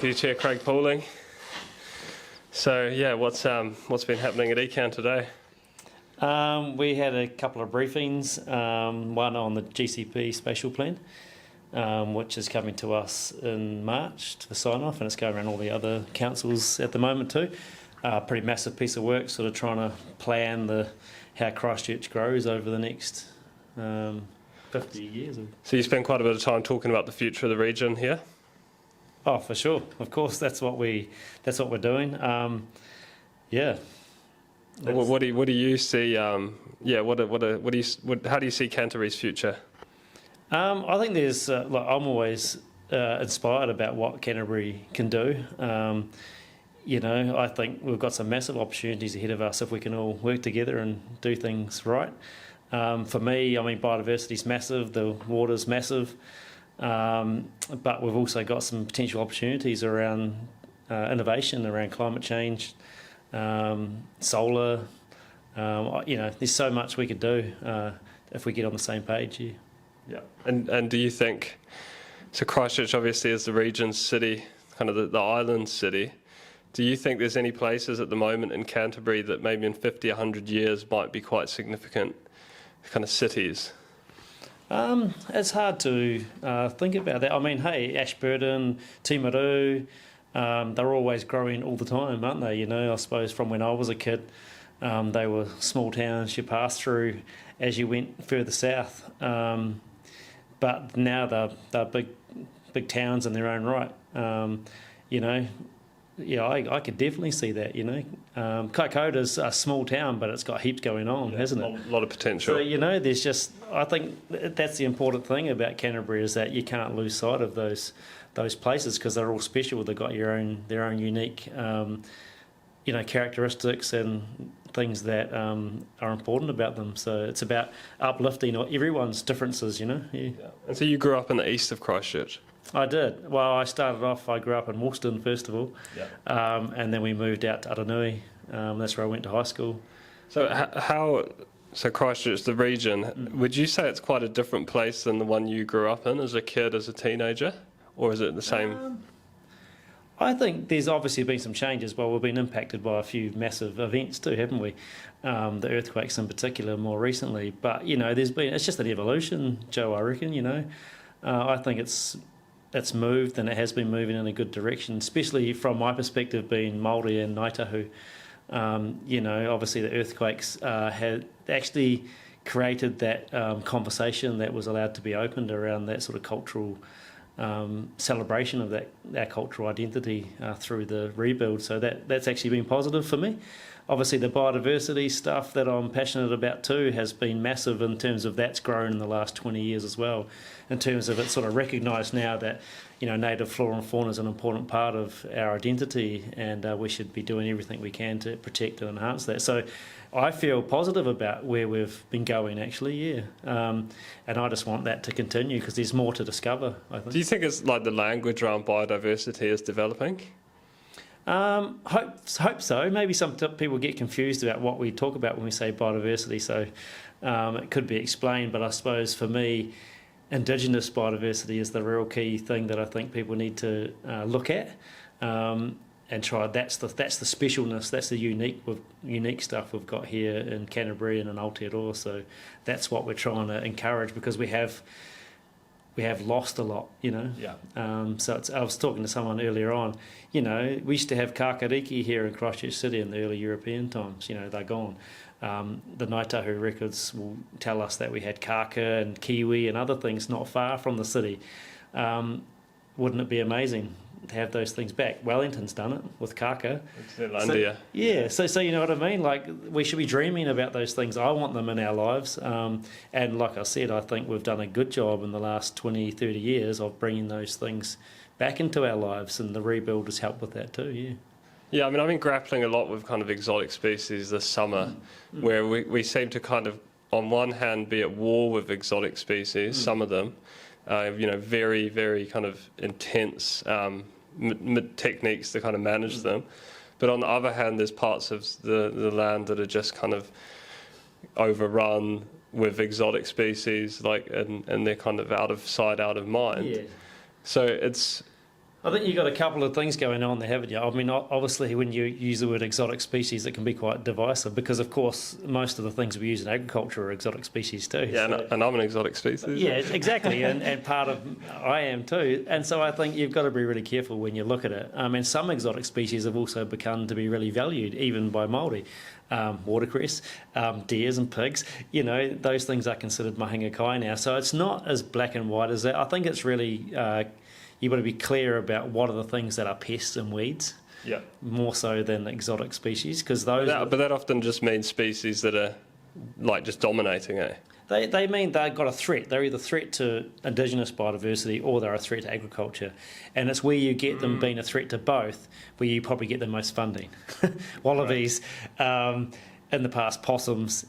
Deputy Chair Craig Pooling. So yeah, what's been happening at ECAN today? We had a couple of briefings, one on the GCP spatial plan, which is coming to us in March for sign-off, and it's going around all the other councils at the moment too. Pretty massive piece of work, sort of trying to plan how Christchurch grows over the next 50 years. So you spend quite a bit of time talking about the future of the region here? Oh, for sure. Of course, that's what we're doing. Yeah. What do you see? How do you see Canterbury's future? I think there's. I'm always inspired about what Canterbury can do. I think we've got some massive opportunities ahead of us if we can all work together and do things right. For me, biodiversity is massive. The water's massive. But we've also got some potential opportunities around innovation, around climate change, solar. There's so much we could do if we get on the same page here. Yeah. And do you think, so Christchurch obviously is the region's city, kind of the island city. Do you think there's any places at the moment in Canterbury that maybe in 50, 100 years might be quite significant kind of cities? It's hard to think about that. Hey, Ashburton, Timaru, they're always growing all the time, aren't they? I suppose from when I was a kid, they were small towns you passed through as you went further south. But now they're big towns in their own right. I could definitely see that, Kaikoura's a small town, but it's got heaps going on, hasn't it? A lot of potential. So, I think that's the important thing about Canterbury is that you can't lose sight of those places because they're all special. They've got their own unique, characteristics and things that are important about them. So it's about uplifting everyone's differences, Yeah. And so you grew up in the east of Christchurch? I did. Well, I grew up in Woolston first of all, and then we moved out to Aranui. That's where I went to high school. So so Christchurch, the region, would you say it's quite a different place than the one you grew up in as a kid, as a teenager? Or is it the same? I think there's obviously been some changes. Well, we've been impacted by a few massive events too, haven't we? The earthquakes in particular more recently. But, it's just an evolution, Joe, I reckon, I think it's moved and it has been moving in a good direction, especially from my perspective being Maori and Ngaitahu. Obviously the earthquakes had actually created that conversation that was allowed to be opened around that sort of cultural celebration of our cultural identity through the rebuild. So that's actually been positive for me. Obviously the biodiversity stuff that I'm passionate about too has been massive in terms of that's grown in the last 20 years as well, in terms of it's sort of recognised now that native flora and fauna is an important part of our identity, and we should be doing everything we can to protect and enhance that. So I feel positive about where we've been going actually, and I just want that to continue because there's more to discover, I think. Do you think it's like the language around biodiversity is developing? Hope so. Maybe some people get confused about what we talk about when we say biodiversity, so it could be explained, but I suppose for me Indigenous biodiversity is the real key thing that I think people need to look at and try. That's the specialness, that's the unique stuff we've got here in Canterbury and in Aotearoa. So that's what we're trying to encourage because we have lost a lot, Yeah. I was talking to someone earlier on. We used to have kakariki here in Christchurch City in the early European times. They're gone. The Ngaitahu records will tell us that we had kaka and kiwi and other things not far from the city. Wouldn't it be amazing to have those things back? Wellington's done it with kaka. So you know what I mean? Like, we should be dreaming about those things. I want them in our lives. And like I said, I think we've done a good job in the last 20, 30 years of bringing those things back into our lives, and the rebuild has helped with that too, Yeah, I've been grappling a lot with kind of exotic species this summer, where we seem to kind of, on one hand, be at war with exotic species, some of them, very, very kind of intense techniques to kind of manage them. But on the other hand, there's parts of the land that are just kind of overrun with exotic species, and they're kind of out of sight, out of mind. Yeah. So it's, I think you've got a couple of things going on there, haven't you? I mean, obviously, when you use the word exotic species, it can be quite divisive because, of course, most of the things we use in agriculture are exotic species too. Yeah, so. and I'm an exotic species. Yeah, exactly, and part of I am too. And so I think you've got to be really careful when you look at it. And some exotic species have also become to be really valued, even by Maori. Watercress, deers and pigs, those things are considered mahinga kai now. So it's not as black and white as that. I think it's really... you've got to be clear about what are the things that are pests and weeds, more so than exotic species, because those. But that often just means species that are like just dominating, eh? They mean they've got a threat. They're either a threat to indigenous biodiversity or they're a threat to agriculture, and it's where you get them being a threat to both where you probably get the most funding. Wallabies. Right. In the past, possums,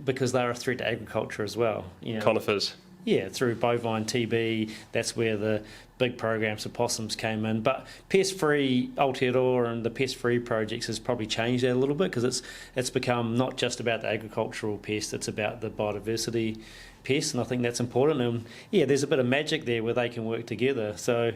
because they're a threat to agriculture as well. Conifers. Yeah, through bovine TB, that's where the big programs of possums came in. But pest-free Aotearoa and the pest-free projects has probably changed that a little bit because it's become not just about the agricultural pest, it's about the biodiversity pest, and I think that's important. And yeah, there's a bit of magic there where they can work together. So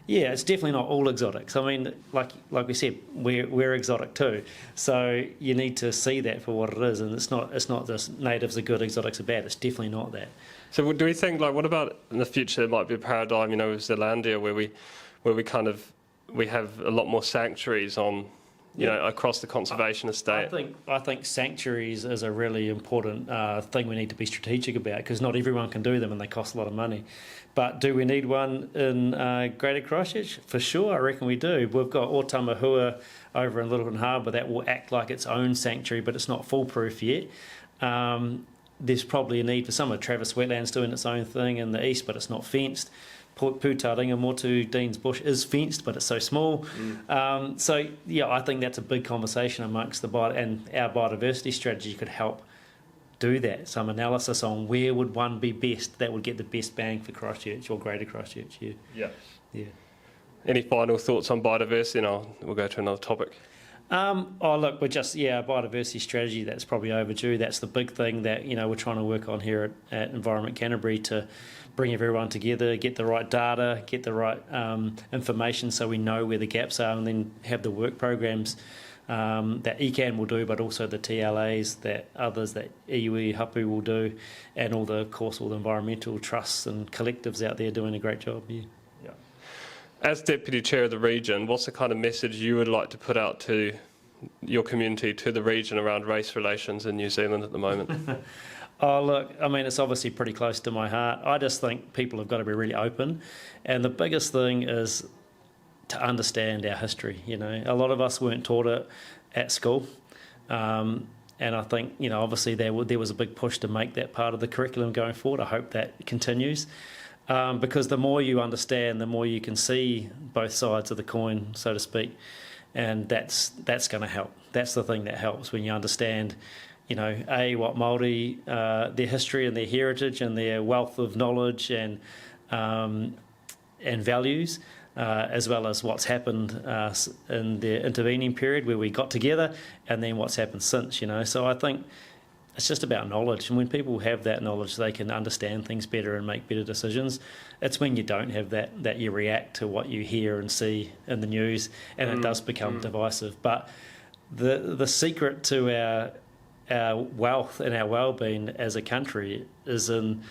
yeah, it's definitely not all exotics. I mean, like we said, we're exotic too. So you need to see that for what it is, and it's not just natives are good, exotics are bad. It's definitely not that. So do we think, what about in the future there might be a paradigm, with Zealandia where we have a lot more sanctuaries on, across the conservation estate? I think sanctuaries is a really important thing we need to be strategic about because not everyone can do them and they cost a lot of money. But do we need one in Greater Christchurch? For sure, I reckon we do. We've got Otamahua over in Littleton Harbour that will act like its own sanctuary, but it's not foolproof yet. There's probably a need for some of Travis Wetlands doing its own thing in the east, but it's not fenced. Putaringa Motu Dean's Bush is fenced, but it's so small. So, yeah, I think that's a big conversation amongst and our biodiversity strategy could help do that. Some analysis on where would one be best that would get the best bang for Christchurch or Greater Christchurch. Yeah. Any final thoughts on biodiversity? And we'll go to another topic. Look, we're just, biodiversity strategy, that's probably overdue. That's the big thing that, we're trying to work on here at Environment Canterbury to bring everyone together, get the right data, get the right information so we know where the gaps are, and then have the work programs that ECAN will do, but also the TLAs that others that iwi Hapu will do, and all the environmental trusts and collectives out there doing a great job. As Deputy Chair of the region, what's the kind of message you would like to put out to your community, to the region around race relations in New Zealand at the moment? Look, I mean, it's obviously pretty close to my heart. I just think people have got to be really open. And the biggest thing is to understand our history. A lot of us weren't taught it at school. And I think, obviously there was a big push to make that part of the curriculum going forward. I hope that continues. Because the more you understand, the more you can see both sides of the coin, so to speak, and that's going to help. That's the thing that helps when you understand, what Maori, their history and their heritage and their wealth of knowledge and values, as well as what's happened in the intervening period where we got together, and then what's happened since. So I think it's just about knowledge, and when people have that knowledge, they can understand things better and make better decisions. It's when you don't have that you react to what you hear and see in the news, and it does become divisive. But the secret to our wealth and our well-being as a country is in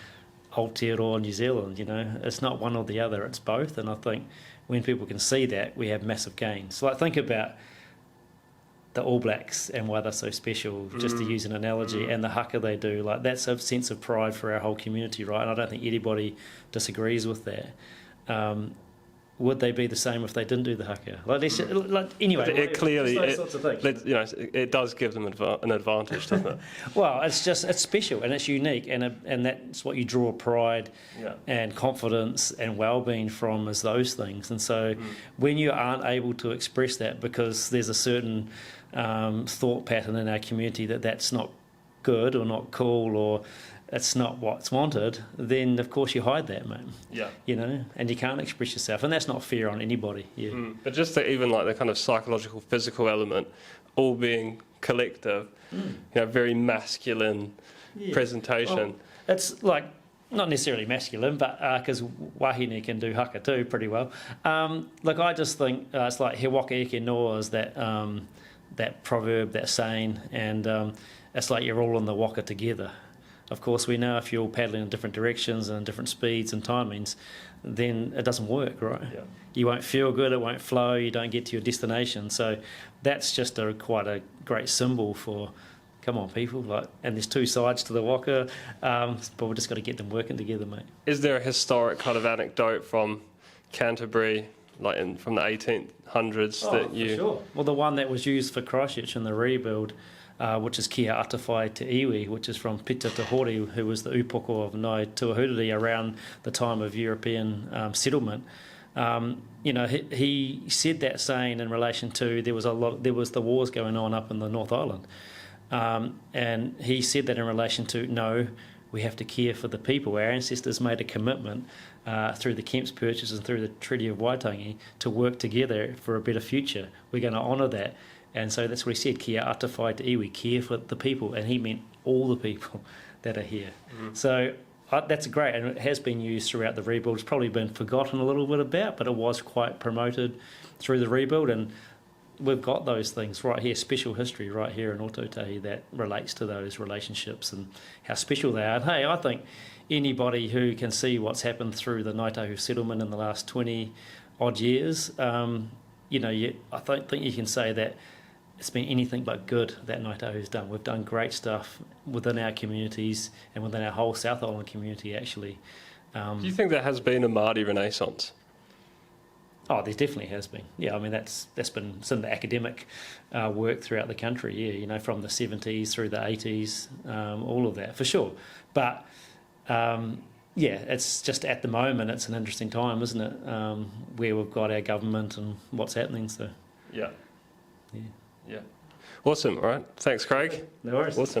Aotearoa New Zealand. It's not one or the other; it's both. And I think when people can see that, we have massive gains. So, think about the All Blacks and why they're so special, just to use an analogy, and the haka they do. That's a sense of pride for our whole community, right? And I don't think anybody disagrees with that. Would they be the same if they didn't do the haka? Anyway, it does give them an advantage, doesn't it? Well, it's special and it's unique, and that's what you draw pride and confidence and well-being from, is those things. And so when you aren't able to express that because there's a certain thought pattern in our community that's not good or not cool or it's not what's wanted, then of course you hide that, mate. And you can't express yourself, and that's not fair on anybody. But just even the kind of psychological, physical element, all being collective, very masculine presentation. Well, it's like not necessarily masculine, but because wahine can do haka too pretty well. Look, I just think it's like he waka eke noa is that proverb, that saying, and it's like you're all in the waka together. Of course, we know if you're all paddling in different directions and different speeds and timings, then it doesn't work, right? Yeah. You won't feel good, it won't flow, you don't get to your destination. So that's just quite a great symbol for, come on, people. And there's two sides to the waka, but we've just got to get them working together, mate. Is there a historic kind of anecdote from Canterbury, from the 1800s that you... For sure. Well, the one that was used for Christchurch in the rebuild, which is Kia Atawhai Te Iwi, which is from Pita Te Hori, who was the upoko of Ngai Tuahuriri around the time of European settlement. He said that saying in relation to there was the wars going on up in the North Island, and he said that in relation to no, we have to care for the people. Our ancestors made a commitment through the Kemp's Purchase and through the Treaty of Waitangi to work together for a better future. We're going to honour that. And so that's what he said, Kia Atawhai Te Iwi, care for the people. And he meant all the people that are here. Mm-hmm. So that's great, and it has been used throughout the rebuild. It's probably been forgotten a little bit about, but it was quite promoted through the rebuild. And we've got those things right here, special history right here in Ōtautahi that relates to those relationships and how special they are. And hey, I think anybody who can see what's happened through the Ngāi Tahu settlement in the last 20-odd years, I don't think you can say that it's been anything but good that Ngāi Tahu's done. We've done great stuff within our communities and within our whole South Island community, actually. Do you think there has been a Māori renaissance? Oh, there definitely has been. Yeah, I mean, that's been some of the academic work throughout the country, from the 70s through the 80s, all of that, for sure. But, it's just at the moment, it's an interesting time, isn't it, where we've got our government and what's happening, so... Yeah. Awesome. All right. Thanks, Craig. No worries. Awesome.